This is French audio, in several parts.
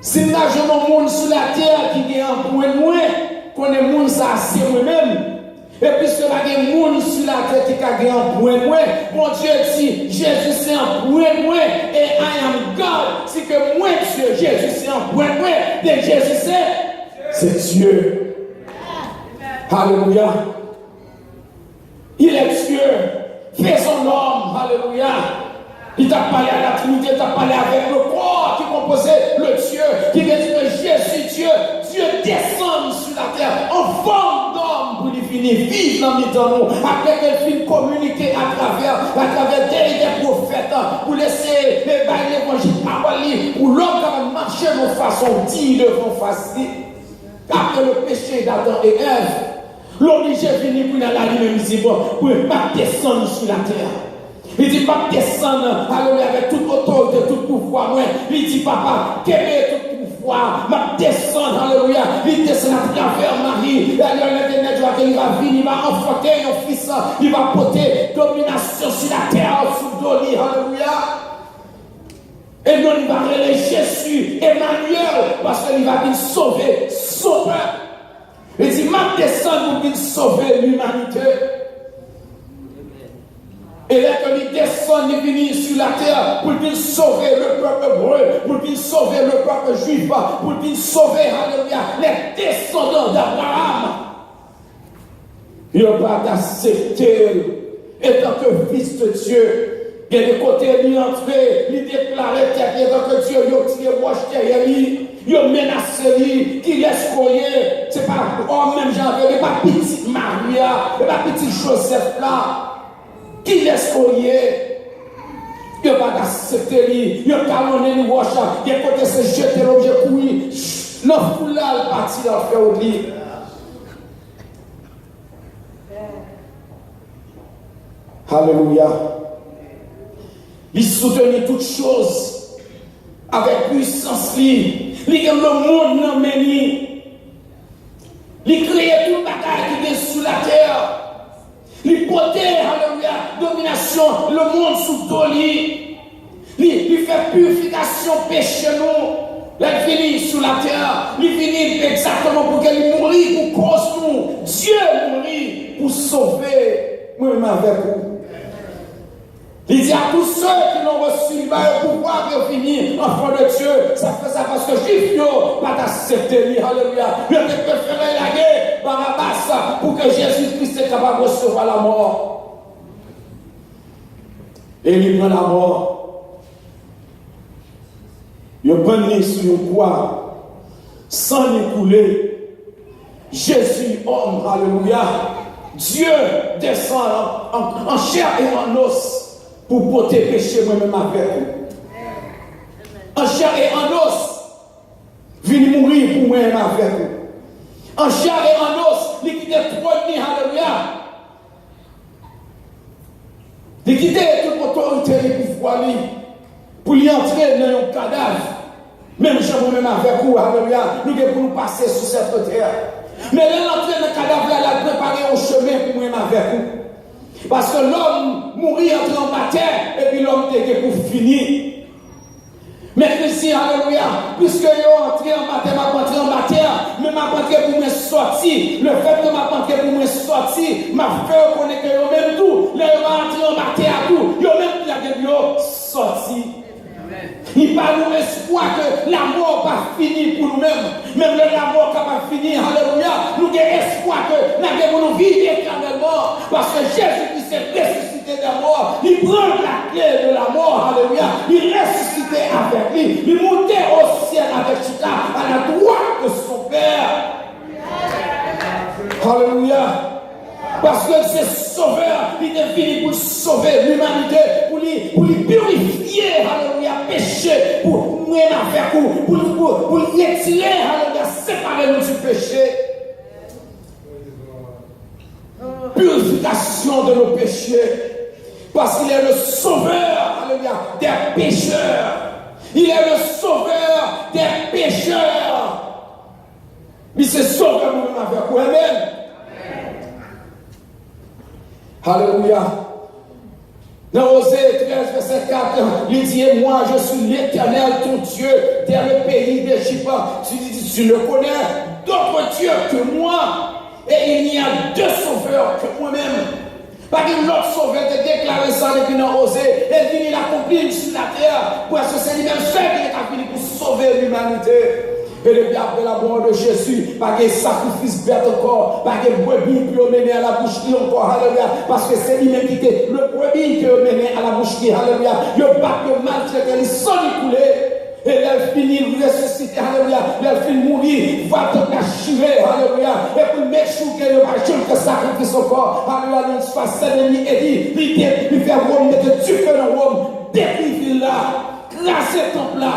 Si nous avons un monde sur la terre qui a un point de moi, qu'on est monde ça c'est moi-même. Et puisque il y a des gens sur la terre qui a un point de moi, mon Dieu dit, Jésus c'est un point de moi, et I am God. C'est que moi, Dieu, Jésus c'est un point de moi, et Jésus c'est Dieu. Alléluia. Il est Dieu. Fais son homme. Alléluia. Il t'a parlé à la Trinité, il t'a parlé avec le corps qui composait le Dieu, qui veut dire que Jésus, Dieu descend sur la terre en forme d'homme pour lui finir vivre dans nous, après qu'elle finisse communiquer à travers des prophètes, pour laisser l'évangile parler, pour l'homme qui va marcher de façon digne devant face. Après le péché d'Adam et Ève, l'homme est venu pour la ligne visible, pour ne pas descendre sur la terre. Il dit, pas descendre avec toute autorité, tout pouvoir. Il dit, papa, quel est tout pouvoir? Ma descendre, alléluia. Il descend à travers Marie. Il va venir, il va enfanter un fils. Il va porter domination sur la terre, sous Doli, alléluia. Et non, il va relayer Jésus, Emmanuel, parce qu'il va venir sauver son peuple. Il dit, ma descendre pour venir sauver l'humanité. Et là, quand il descend, il vient sur la terre pour venir sauver le peuple hébreu, pour venir sauver le peuple juif, pour venir sauver, alléluia, les descendants d'Abraham. Il n'a pas d'accepter, étant que fils de Dieu, il y a des côtés, il est entré, il déclarait qu'il y a que Dieu, il a tiré roche derrière lui, il a menacé lui, qu'il laisse courir. Ce n'est pas, oh, même j'avais, il n'est pas petite Maria, il n'est pas petit Joseph là. Qui laisse courir, il n'a pas d'accepter lui, il a calonné le roche, il a côté se jeter l'objet courir, le foulard est parti dans le fer au lit. Alléluia. Il soutenait toutes choses avec puissance. Il aime le monde dans mes nids. Il créait tout le bagage qui est sous la terre. Il portait, alléluia, domination, le monde sous Doli. Il fait purification péché nous. Il finit sous la terre. Il finit exactement pour qu'il mourit pour cause nous. Dieu mourit pour sauver moi-même avec vous. Il dit à tous ceux qui l'ont reçu, il va pouvoir finir enfant de Dieu. Ça fait ça parce que Juif n'a pas d'accepter lui. Alléluia. Il a préféré la guerre, Barabbas, pour que Jésus-Christ soit capable de recevoir la mort. Et il prend la mort. Il prend sur une croix, sans lui couler. Jésus, homme, alléluia. Dieu descend en chair et en os. Pour porter péché moi-même avec vous. En chair et en os, venir mourir pour moi-même avec vous. En chair et en os, il quitte trône, alléluia. Il quitte toute autorité et pouvoir pour y entrer dans un cadavre. Même si moi-même avec vous, alléluia, nous devons nous passer sur cette terre. Mais là, l'entrée dans le cadavre, elle a préparé un chemin pour moi-même avec vous. Parce que l'homme mourit entré en matière et puis l'homme était pour finir. Mais Christ, alléluia, puisque yo entré en matière, m'a entré en matière, mais m'a entré pour me sortir. Le fait que m'a entré pour me sortir, m'a fait connaître que yo même tout, les m'a entré en matière tout, yo même qui a que yo sorti. Il parle nous espoir que la mort va finir pour nous-mêmes. Même la mort va finir, alléluia. Nous avons espoir que nous devons vivre éternellement. Parce que Jésus qui s'est ressuscité de la mort, il prend la clé de la mort, alléluia. Il ressuscité avec lui. Il montait au ciel avec Chita à la droite de son Père. Alléluia. Parce que c'est sauveur, il est venu pour sauver l'humanité, pour lui purifier, alléluia, péché, pour nous faire pour retirer, alléluia, séparer nous du péché. Purification de nos péchés. Parce qu'il est le sauveur, alléluia, des pécheurs. Il est le sauveur des pécheurs. Il s'est sauvé nous-mêmes avec vous. Amen. Alléluia. Dans Osée 13, verset 4, il dit, et moi, je suis l'Éternel, ton Dieu, dans le pays d'Égypte. Tu le connais, d'autres dieux que moi, et il n'y a deux sauveurs que moi-même. Pas qu'une autre sauveur te déclaré ça depuis dans Osée, et il accomplit sur la terre, parce que c'est lui-même seul qui a fini pour sauver l'humanité. Et depuis après la mort de Jésus, pas de sacrifice bête encore, pas de brebis qui ont mené à la boucherie encore, alléluia, parce que c'est lui-même qui était le brebis qui a mené à la boucherie, alléluia. Il bat le maltraité, il s'en est coulé. Et elle finit de ressusciter, alléluia. Elle finit de mourir, va te cacher, alléluia. Et pour m'échouer, il va jeter le sacrifice encore, alléluia. Nous faisons l'ennemi et dit, il fait Rome, mettre du feu dans Rome, détruire là, classer le temple là.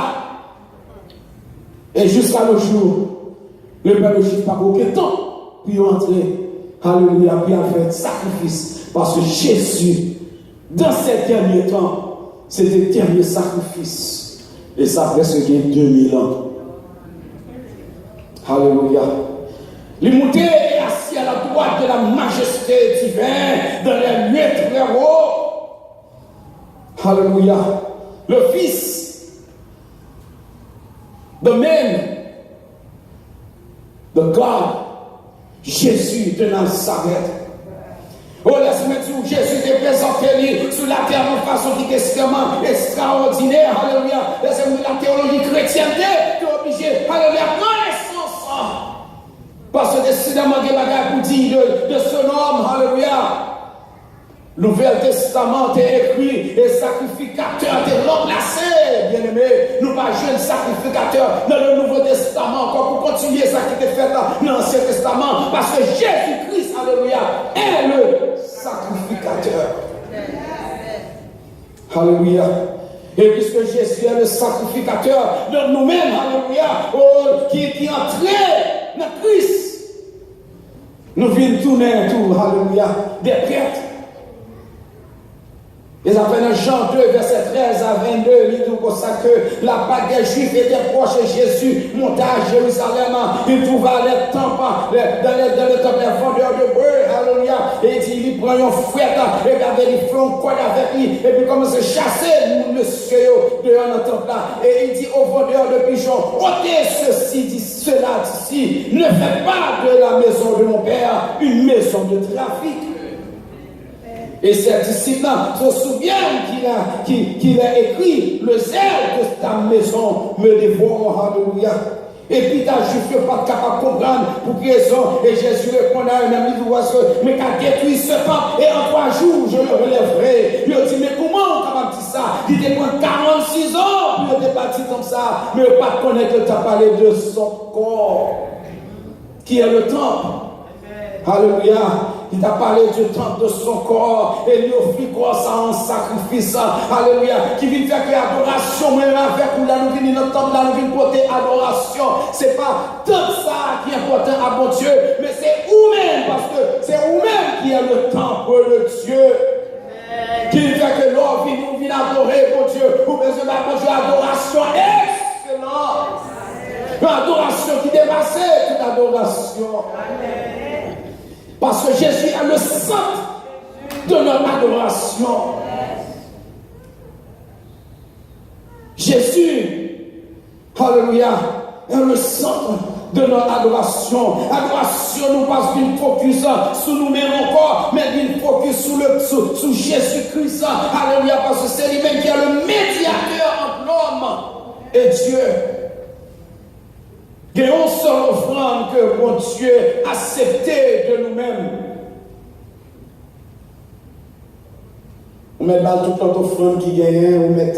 Et jusqu'à le jour, le peuple ne juge pas aucun temps, puis entrer, alléluia, puis faire sacrifice. Parce que Jésus, dans ces derniers temps, c'était le dernier sacrifice. Et ça fait ce qui est 2000 ans. Alléluia. L'immuté est assis à la droite de la majesté divine, dans les lieux très hauts. Alléluia. Le Fils de même, de God, Jésus de Nazareth. Oh, laisse-moi dire, Jésus est présenté sur la terre de façon qui est extrêmement extraordinaire. Alléluia. Laissez-moi la théologie chrétienne, tu es obligé. Alléluia. Connaissance. Parce que décidément, il y a des bagages pour dire de ce homme. Alléluia. Le Nouvel Testament est écrit et sacrificateur est remplacé, bien aimé. Nous pas jeunes sacrificateurs dans le Nouveau Testament encore pour continuer ça qui était fait dans l'Ancien Testament. Parce que Jésus-Christ, alléluia, est le sacrificateur. Alléluia. Et puisque Jésus est le sacrificateur de nous-mêmes, alléluia, qui est entré dans Christ, nous venons tourner tout, alléluia, des prêtres. Et ça fait dans Jean 2, verset 13 à 22, il dit comme ça que la Pâque des Juifs était proche et Jésus monta à Jérusalem. Il trouva les temples, dans le temple des vendeurs de bœufs, alléluia. Et il dit, il prend une fouette, et il fait un code avec lui, et puis commence à chasser monsieur dehors dans le temple là. Et il dit aux vendeurs de pigeons, ôtez ceci, dit cela d'ici, ne faites pas de la maison de mon père une maison de trafic. Et ses disciples se souviennent qu'il a écrit, le zèle de ta maison me dévore, alléluia. Et puis ta juif n'est pas capable de comprendre pour quelle raison. Et Jésus répond à un ami de mais qu'à détruire ce temple, et en 3 jours je le relèverai. Il dit, mais comment on capable de dire ça? Il te prend 46 ans, puis il te bâti comme ça, mais pas connaître que tu as parlé de son corps, qui est le temple. Alléluia. Il t'a parlé du temple de son corps et lui offrit quoi ça en sacrifice. Alléluia. Qui vient faire que l'adoration, même avec où là nous venons dans le temple, là nous venons porter adoration. C'est pas tant ça qui est important à mon Dieu, mais c'est vous-même, parce que c'est vous-même qui est le temple de Dieu. Qui fait que l'homme vient adorer mon Dieu. Vous besoin d'avoir Dieu adoration excellente. Une adoration qui dépasse toute adoration. Parce que Jésus est le centre de notre adoration. Jésus, alléluia, est le centre de notre adoration. Adoration, nous passe d'une focus sur nous-mêmes encore, mais d'une focus sur Jésus-Christ. Alléluia, parce que c'est lui-même qui est le médiateur entre l'homme et Dieu. Il y a une seule offrande que mon Dieu a acceptée de nous-mêmes. On met toute l'autre offrande qui gagne, on met,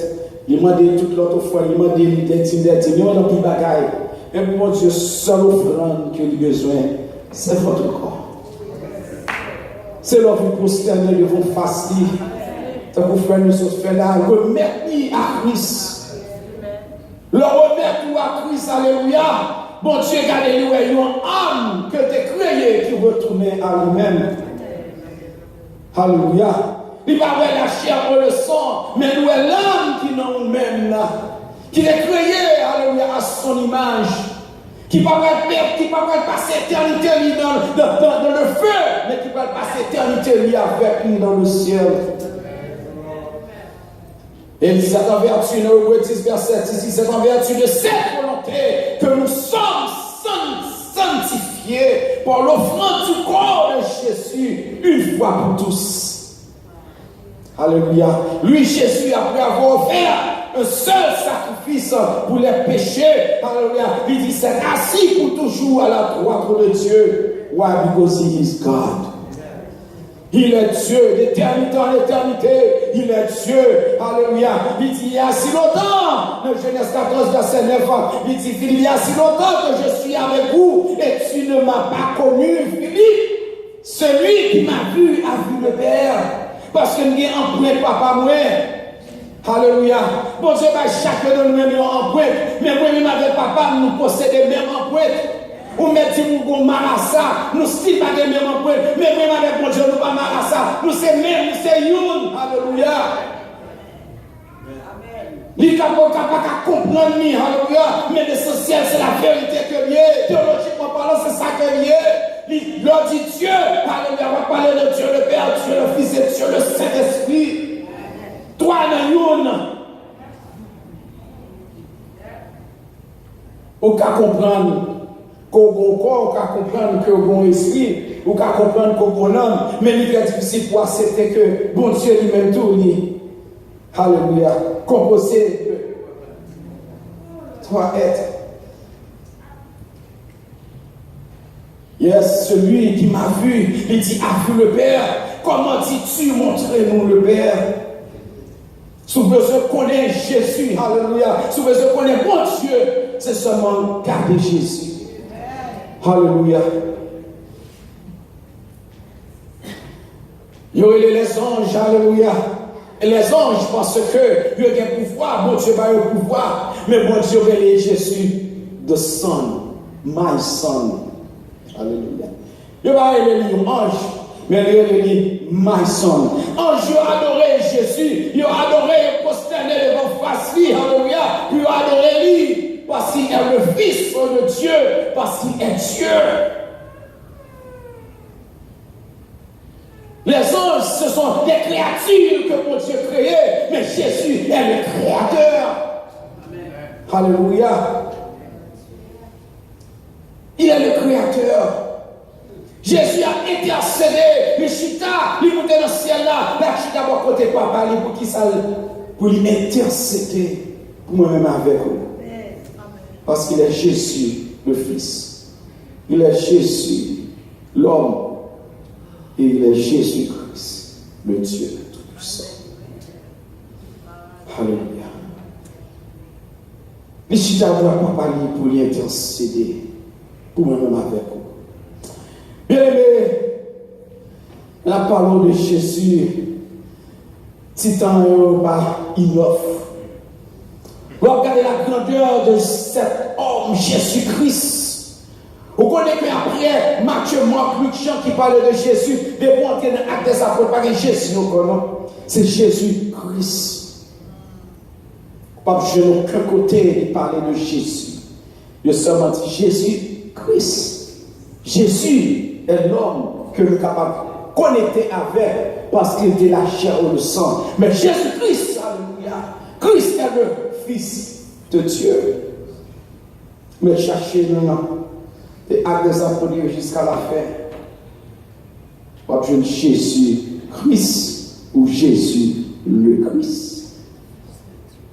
il m'a dit toute l'autre offrande, il m'a dit l'identité, il m'a dit bagaille. Et mon Dieu, seule offrande qu'il a besoin, c'est votre corps. C'est leur vie prosternée de vos faces. Ça vous fait nous faire là, remettre à Christ. Le remettre à Christ, alléluia. Bon Dieu, regardez-nous, il y a une âme que tu as créée qui retourne à lui-même. Alléluia. Il va avoir la chair ou le sang, mais nous est l'âme qui est nous-mêmes là. Qui est créé, alléluia, à son image. Qui ne va pas passer éternité dans le feu, mais qui va passer éternité avec lui dans le ciel. Et il dit, c'est en vertu, Hébreux 10, verset 10, c'est en vertu de cette volonté que nous sommes sanctifiés par l'offrande du corps de Jésus une fois pour tous. Alléluia. Lui, Jésus, après avoir offert un seul sacrifice pour les péchés, alléluia, il dit, c'est assis pour toujours à la droite de Dieu. Why? Because he is God. Il est Dieu d'éternité en éternité. Il est Dieu. Alléluia. Il dit, il y a si longtemps, dans Genèse 14, verset 9, il dit, il y a si longtemps que je suis avec vous et tu ne m'as pas connu, Philippe. Celui qui m'a vu a vu le Père. Parce que nous avons emprunté papa moi. Alléluia. Bon Dieu, chacun de nous même emprunté. Mais moi-même avec papa, nous possédons même emprunté. Ou mettez mon marassa, nous style pas de même emprunté. Mais même avec mon Dieu, nous pas marassa. Nous c'est même, nous c'est youn. Alléluia. Il n'a pas comprendre, alléluia. Mais l'essentiel, c'est la vérité que lié. Théologiquement parlant, c'est ça que lié. L'on dit Dieu, alléluia, on va parler de Dieu le Père, Dieu le Fils et Dieu le Saint-Esprit. Toi, dans une. On peut comprendre qu'on a corps, on peut comprendre qu'on a un esprit, on peut comprendre qu'on a un homme, mais il est difficile pour accepter que bon Dieu lui-même tout lui. Alléluia. Composé de toi être. Yes, celui qui m'a vu, il dit, a vu le Père. Comment dis-tu, montrez-nous le Père? Si vous besoin de connaître Jésus, alléluia. Si vous besoin de connaître mon Dieu, c'est seulement garder Jésus. Alléluia. Il y aurait les anges, alléluia. Et les anges, parce que il y a un pouvoir, mon Dieu va avoir un pouvoir. Mais mon Dieu va les Jésus, the Son, my Son. Alléluia. Il va aller les anges, mais il va aller my Son. Ange, il a adoré Jésus, il a adoré, prosterné devant face lui, alléluia. Puis il a adoré lui, parce qu'il est le Fils de Dieu, parce qu'il est Dieu. Les anges, ce sont des créatures que mon Dieu créé, mais Jésus est le Créateur. Amen. Alléluia. Il est le Créateur. Jésus a intercédé. Le chita, il montait dans le ciel là. La chita va côté papa, pour qui ça? Pour lui intercéder. Pour moi-même avec vous. Parce qu'il est Jésus, le Fils. Il est Jésus, l'homme. Et il est Jésus-Christ, le Dieu Tout-Puissant. Alléluia. Les chita va papa pour lui intercéder. Pour moi-même avec vous. Bien aimé, la parole de Jésus, Titan il offre. Regardez la grandeur de cet homme, Jésus-Christ. Vous connaissez qu'après Matthieu, Marc, Luc, Jean qui parlait de Jésus, des bons dans l'acte des apôtres, pas Jésus, c'est Jésus-Christ. Pas de aucun côté, il parlait de Jésus. Il a seulement dit Jésus-Christ. Jésus est l'homme que nous sommes capables de connecter avec parce qu'il était la chair ou le sang. Mais Jésus-Christ, alléluia, Christ est le Fils de Dieu. Mais cherchez-nous des actes des apôtres jusqu'à la fin. Pas de Jésus-Christ ou Jésus le Christ.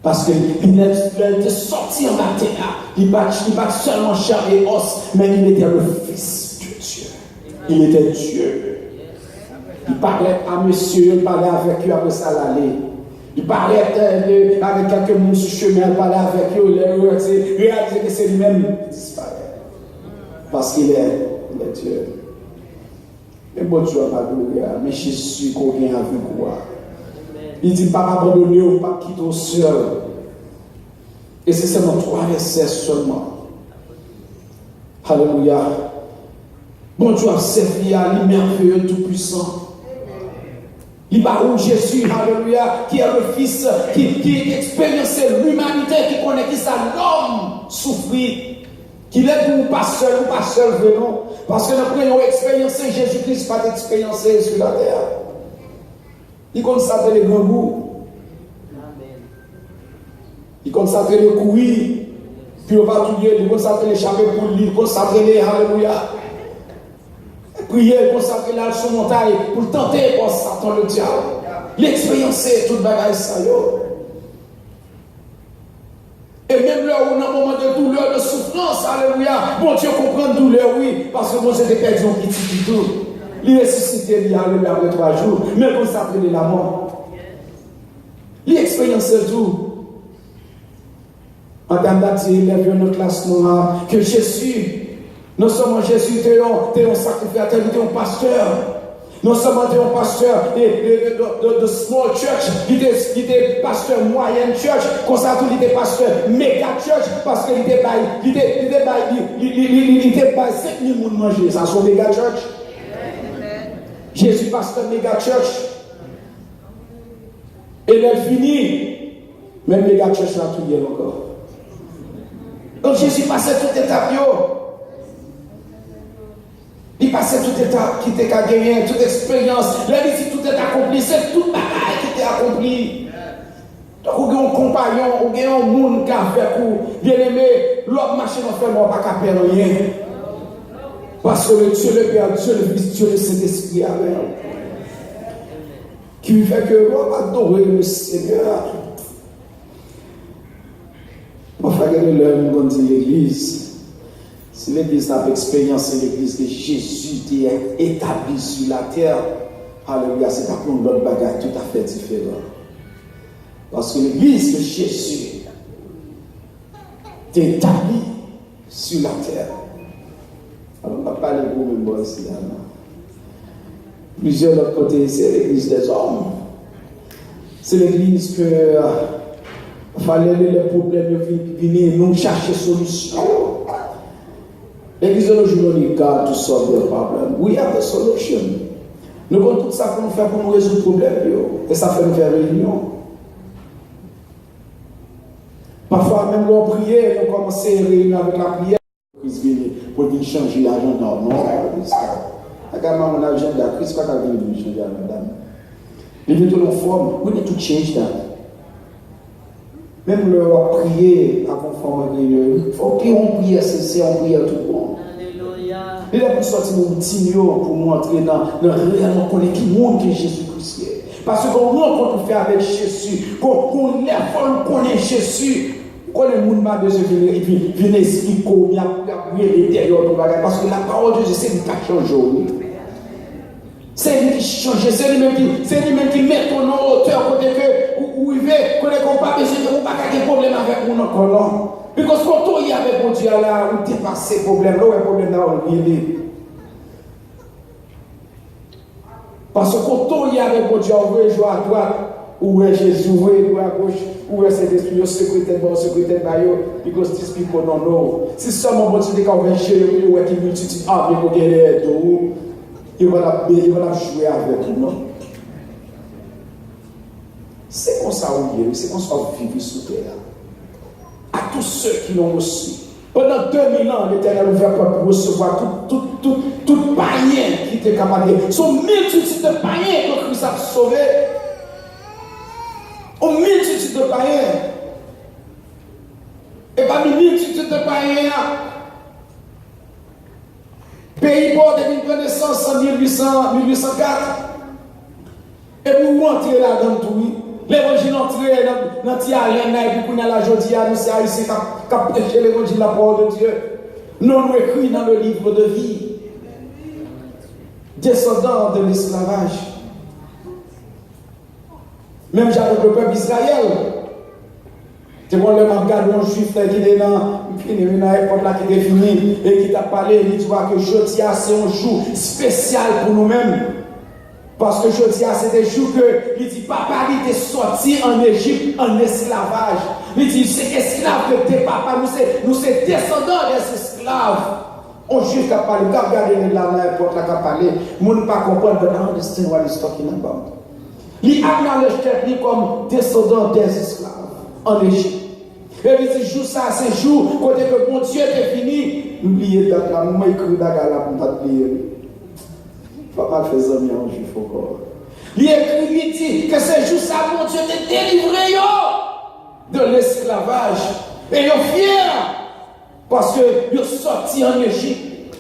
Parce qu'il est sorti en la terre. Il bat seulement chair et os, mais il était le Fils de Dieu. Il était Dieu. Il parlait à monsieur, il parlait avec eux après ça l'aller. Il parlait avec quelques monde sur le chemin, il parlait avec eux, il réalisait que c'est lui-même qui disparaît. Parce qu'il est Dieu. Mais bon Dieu n'a pas de mais Jésus qu'on vient avec quoi. Il dit, pas abandonner ou pas quitter au seul. Et c'est seulement 3 versets seulement. Alléluia. Bon Dieu a servi à lui merveilleux tout-puissant. Il va où Jésus, alléluia, qui est le Fils, qui expérience l'humanité, qui connaît qui ça, l'homme souffrit. Qu'il est pour pas seul venons. Parce que nous avons expérimenté Jésus-Christ, pas d'expériencer sur la terre. Il comme ça fait les grands bouts. Il consacre les couilles, puis on va tout il consacre les chapeaux pour lui, il consacre les alléluia. Prier, consacrer la sur montagne pour tenter pour Satan le diable. L'expériencer toute bagaille ça yo. Et même là où on a un moment de douleur, de souffrance, alléluia, bon Dieu comprend douleur, oui, parce que bon Dieu te perdu un petit tout. Il est ressuscité, il alléluia après 3 jours, mais consacrer la mort. Il expérience tout. En termes d'attirer les vieux notre classe noire, que Jésus, non seulement Jésus était un sacrificateur, il était un pasteur. Non seulement il était un pasteur de small church, il était pasteur moyenne church, comme ça il était pasteur méga church, parce qu'il était pas 5000 personnes manger, ça sont méga church. Jésus pasteur méga church. Et elle finit, même méga church là tout bien encore. Donc Jésus passait toute étape. Il passait toute étape qui était gagné, toute expérience. Là, ici, tout est accompli. C'est tout bagaille qui était accompli. Donc, on a un compagnon, on a un monde qui a fait pour bien aimé. L'autre machine en fait, on ne va pas faire rien. Parce que le Dieu, le Père, Dieu, le Fils, Dieu, le Saint-Esprit, Amen. Qui fait que l'on va adorer le Seigneur. On va faire l'heure où on dit l'église. Si l'église n'a pas expérience, c'est l'église que Jésus est établi sur la terre. Alléluia, c'est pas pour notre bagage tout à fait différent. Parce que l'église de Jésus est établie sur la terre. Alors, on va parler pour nous ici. Plusieurs autres côtés, c'est l'église des hommes. C'est l'église que fallait les problèmes venir nous chercher solution. L'église de nos jours, nous God to solve the problem. We have the solution. Nous avons tout ça pour nous faire pour nous résoudre le problème. Et ça fait nous faire réunion. Parfois, même quand on prie, nous commençons à réunir avec la prière. Pour venir changer l'agenda. Non, regarde mon agenda. Christ n'est pas venir changer l'agenda. Il vient de nos formes. We need to change that. Même le prier avant de former réunion. Il faut qu'on prie, c'est on prie à tout le monde. Il a pu sortir mon petit pour montrer dans réellement connaître qui monde que Jésus-Christ est. Parce qu'on rencontre fait avec Jésus, qu'on lève, qu'on connaît Jésus. Quand le monde m'a besoin de venir expliquer comment il y a l'intérieur de bagage. Parce que la parole de Dieu, c'est lui qui change. C'est lui qui change, c'est lui-même qui met ton nom au hauteur côté que où il veut, qu'on n'a pas besoin de pas de problème avec nous encore non. Parce que quand il y avait bon Dieu là, on dépasse ces problèmes là, un problème là, on vient. Parce que quand il y avait bon Dieu, on veut jouer à droite, où est Jésus, où est à gauche, où est cet esprit, le secrétaire baillot, because these people don't know. Si seulement bon Dieu quand on vient chez lui, où est qu'il multiplie, mais pour gagner tout, il va jouer avec nous, non? C'est comme ça où il est, c'est comme ça où vivre sous terre. À tous ceux qui l'ont reçu. Pendant 2000 ans, l'Éternel a ouvert pour recevoir tout païen qui était capable de. Son multitude de païens que Christ a sauvé. Une multitude de païens. Et parmi multitude de païens, pays bord de l'indépendance en 1804. Et vous rentrez là-dedans tout. L'évangile entré dans Tialène, et puis la Jodia, nous sommes ici qui prêché l'évangile, la parole de Dieu. Nous écrit dans le livre de vie. Descendants de l'esclavage. Même avec le peuple d'Israël. C'est bon, le regard d'un juif qui est dans l'époque là qui est fini et qui t'a parlé, il dit que Jodia c'est un jour spécial pour nous-mêmes. Parce que je dis, c'est des jours que, il dit, papa, il était sorti en Égypte en esclavage. Il dit, c'est esclave que tes papas, nous sommes descendants des esclaves. On juge qu'à parler, regardez là, n'importe là qu'à parler, nous ne pas comprendre, but I understand what he's talking about. Il acknowledge lui comme descendant des esclaves en Égypte. Et il dit, jour ça, c'est jour, côté que mon Dieu est fini, n'oubliez pas, là, moi, écrit là, pour ne pas oublier. Papa fait ça, mais en juif encore. Il écrit, il dit que ce jour ça, mon Dieu, te délivré. de l'esclavage. Et ils sont fiers parce qu'ils sont sortis en Égypte,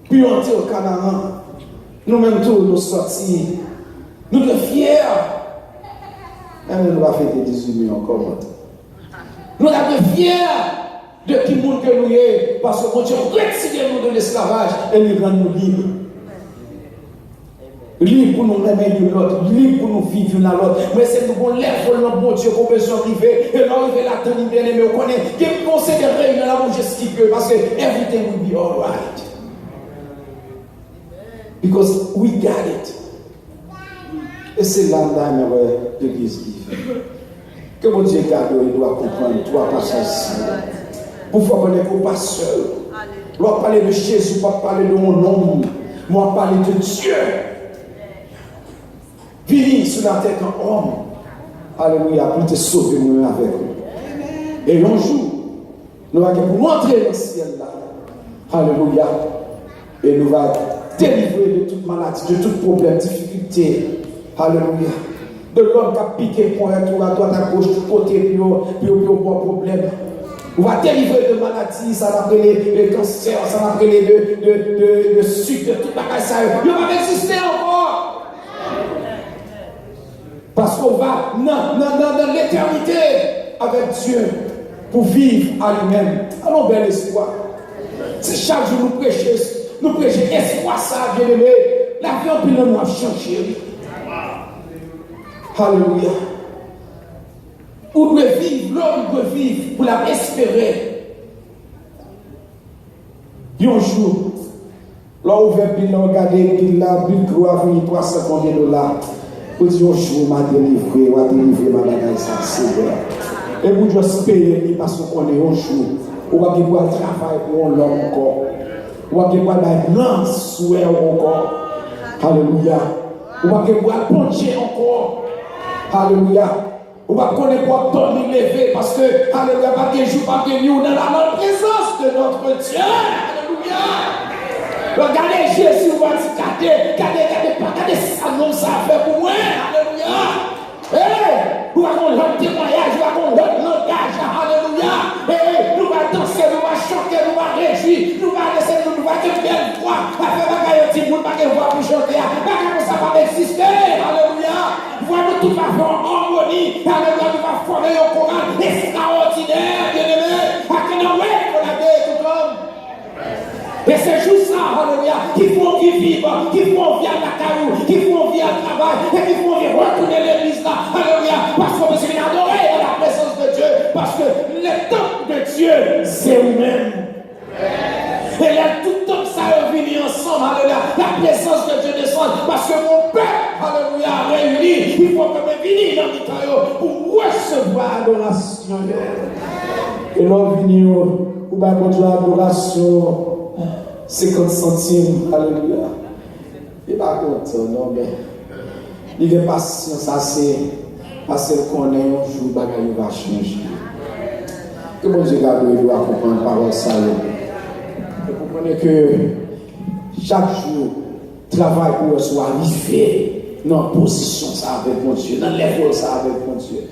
puis ils ont été au Canaan. Nous-mêmes tous, nous sortis. Nous sommes fiers. Même nous ne pas fêter 18 millions encore. Nous sommes fiers de qui monde que nous sommes, parce que Dieu retire nous de l'esclavage et nous rend nous libres. Libre pour nous remettre de l'autre, libre pour nous vivre l'un l'autre. Mais c'est nous qu'on lève le bon Dieu qu'on peut s'arriver. Et là, il va l'attendre bien aimé. On connaît qu'il conseille de réunir là où je sais parce que everything will be all right. Because we got it. Et c'est là que l'église vit. Que mon Dieu garde, il doit comprendre, toi, pasteur. Pour faire connaître qu'on pas seul. Moi, parler de Jésus, pas parler de mon nom. Moi, parler de Dieu. Venir sur la terre en homme. Alléluia, pour te sauver nous avec nous. Et un jour, nous allons pour entrer dans le ciel là. Alléluia. Et nous allons délivrer de toute maladie, de tout problème, difficulté. Alléluia. De l'homme qui a piqué pour un tour à droite, à gauche, de côté, puis au bon problème. On va délivrer de maladies, ça va appeler de cancer, ça va appeler de sucre, de tout bagage, ça va exister encore. Parce qu'on va dans l'éternité avec Dieu pour vivre à lui-même. Alors, bel espoir. Si chaque jour nous prêchons espoir, ça, bien aimé, la vie en plus nous a changé. Alléluia. Où doit vivre, l'homme doit vivre pour la espérer. Un jour, là où on regarde qu'il a bu croix, il 350 $. Pour dire un jour, m'a délivré, ou a délivré ma bagaille, ça, c'est vrai. Et vous devez espérer, parce qu'on est un jour, ou va pouvoir travailler pour l'homme encore, ou va pouvoir faire un souhait encore. Alléluia. Ou va pouvoir plonger encore. Alléluia. Ou va connaître quoi dormir lever, parce que, alléluia, pas de jour, pas de nuit, on est dans la présence de notre Dieu. Alléluia. Regardez Jésus, on va dire, regardez ça, non, ça fait pour moi. Alléluia. Nous avons l'autre témoignage, nous avons l'autre langage. Alléluia. Nous allons danser, nous allons chanter, nous allons réjouir, nous allons laisser, nous allons faire belle voix. Afin de faire un petit bout, pas de voix pour chanter. Ça va exister. Alléluia. Voilà, tout va faire en harmonie. Alléluia, nous allons former un chorale extraordinaire, bien-aimé. À quel moment on a dit tout comme. Et c'est juste ça, alléluia, qu'il faut qu'ils vivent, qu'il faut vivre la carrière, qu'il faut vivre le travail, et qu'il faut retourner l'église là, alléluia, parce qu'on veut adorer dans la présence de Dieu, parce que le temple de Dieu, c'est vous-même. Et là, tout le temps ça est venu ensemble, alléluia, la présence de Dieu descend, parce que mon peuple, alléluia, réuni, il faut que me venir dans le temps pour recevoir l'adoration. Et l'on vient pour continuer l'adoration. 50 centimes, alléluia. Il n'est pas content, non, mais il est patience assez, parce qu'on est un jour, bagaille va changer. Que bon Dieu garde, il doit comprendre la parole ça. Vous comprenez que chaque jour, travail pour soit arrivé dans la position ça avec mon Dieu, dans l'effort ça avec mon Dieu.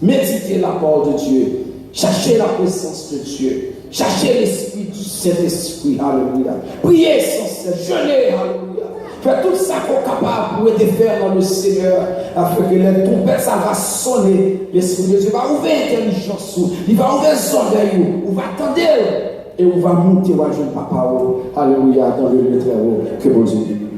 Méditez la parole de Dieu, cherchez la présence de Dieu. Cherchez l'esprit du Saint-Esprit, alléluia. Priez sans cesse, jeûnez, alléluia. Faites tout ça qu'on est capable pour te faire dans le Seigneur, afin que les trompettes, ça va sonner. L'Esprit de Dieu va ouvrir l'intelligence, il va ouvrir les oreilles, on va attendre, et on va monter, on va jouer papa, alléluia, dans le lieu très haut. Que bon Dieu.